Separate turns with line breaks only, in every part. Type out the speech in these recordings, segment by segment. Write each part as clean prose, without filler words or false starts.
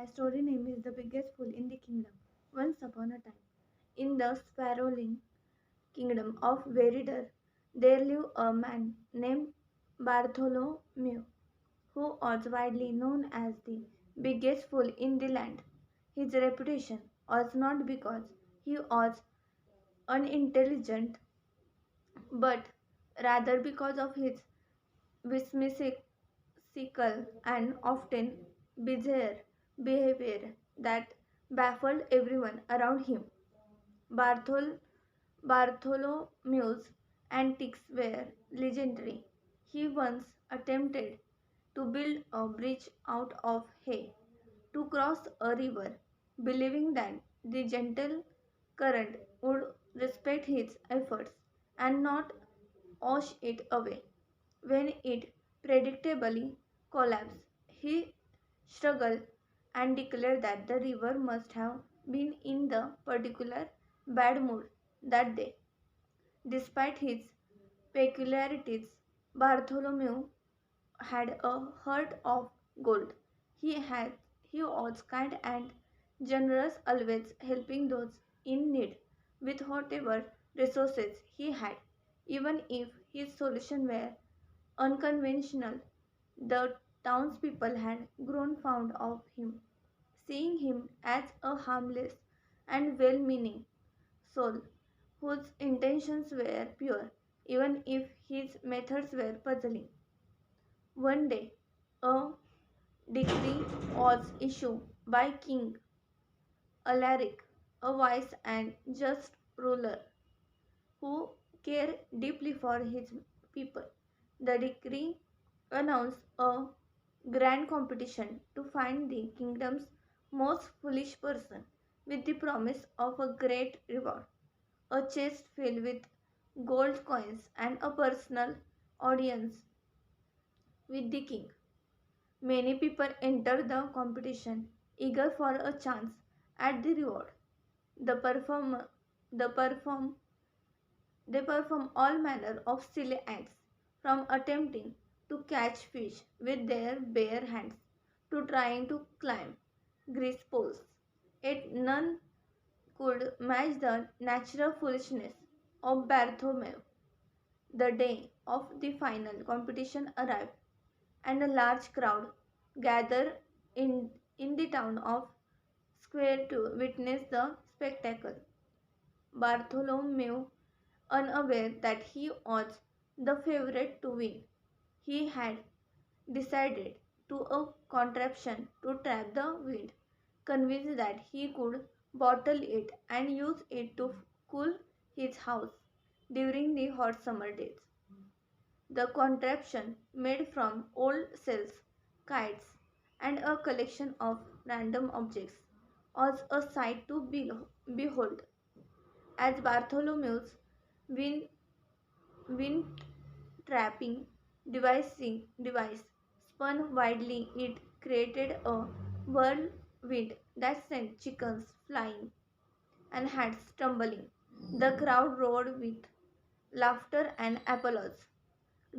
My story name is The Biggest Fool in the Kingdom. Once upon a time, in the sprawling kingdom of Veridar, there lived a man named Bartholomew, who was widely known as the biggest fool in the land. His reputation was not because he was unintelligent, but rather because of his whimsical and often bizarre behavior that baffled everyone around him. Barthol- Bartholomew's antics were legendary. He once attempted to build a bridge out of hay to cross a river, believing that the gentle current would respect his efforts and not wash it away. When it predictably collapsed, he struggled and declared that the river must have been in the particular bad mood that day. Despite his peculiarities, Bartholomew had a heart of gold. He was kind and generous, always helping those in need with whatever resources he had. Even if his solutions were unconventional, the townspeople had grown fond of him, seeing him as a harmless and well meaning soul whose intentions were pure, even if his methods were puzzling. One day, a decree was issued by King Alaric, a wise and just ruler who cared deeply for his people. The decree announced a grand competition to find the kingdom's most foolish person with the promise of a great reward, a chest filled with gold coins, and a personal audience with the king. Many people enter the competition eager for a chance at the reward. The perform, the perform, they perform all manner of silly acts, from attempting to catch fish with their bare hands to trying to climb grease poles. Yet none could match the natural foolishness of Bartholomew. The day of the final competition arrived, and a large crowd gathered in the town of Square to witness the spectacle. Bartholomew, unaware that he was the favorite to win, he had decided to a contraption to trap the wind, convinced that he could bottle it and use it to cool his house during the hot summer days. The contraption, made from old sails, kites, and a collection of random objects, was a sight to behold. As Bartholomew's wind, wind trapping device spun widely, it created a whirlwind that sent chickens flying and hats tumbling. The crowd roared with laughter and applause,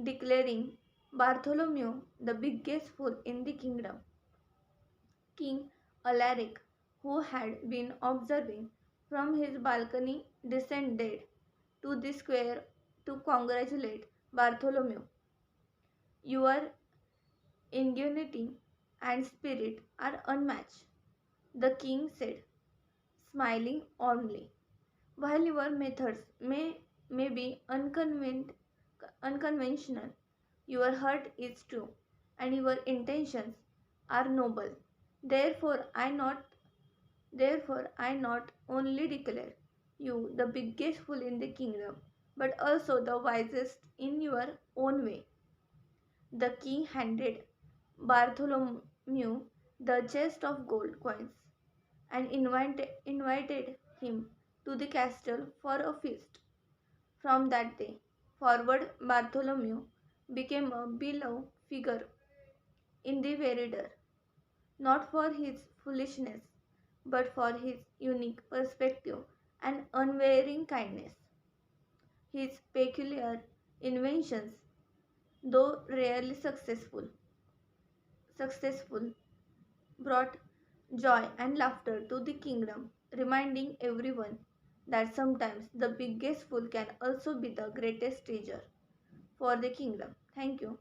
declaring Bartholomew the biggest fool in the kingdom. King Alaric, who had been observing from his balcony, descended to the square to congratulate Bartholomew. Your ingenuity and spirit are unmatched, the king said, smiling warmly. While your methods may be unconventional, your heart is true, and your intentions are noble. Therefore, I not only declare you the biggest fool in the kingdom, but also the wisest in your own way. The king handed Bartholomew the chest of gold coins and invited him to the castle for a feast. From that day forward, Bartholomew became a beloved figure in the Veridar, not for his foolishness, but for his unique perspective and unwavering kindness. His peculiar inventions, though rarely successful, brought joy and laughter to the kingdom, reminding everyone that sometimes the biggest fool can also be the greatest treasure for the kingdom. Thank you.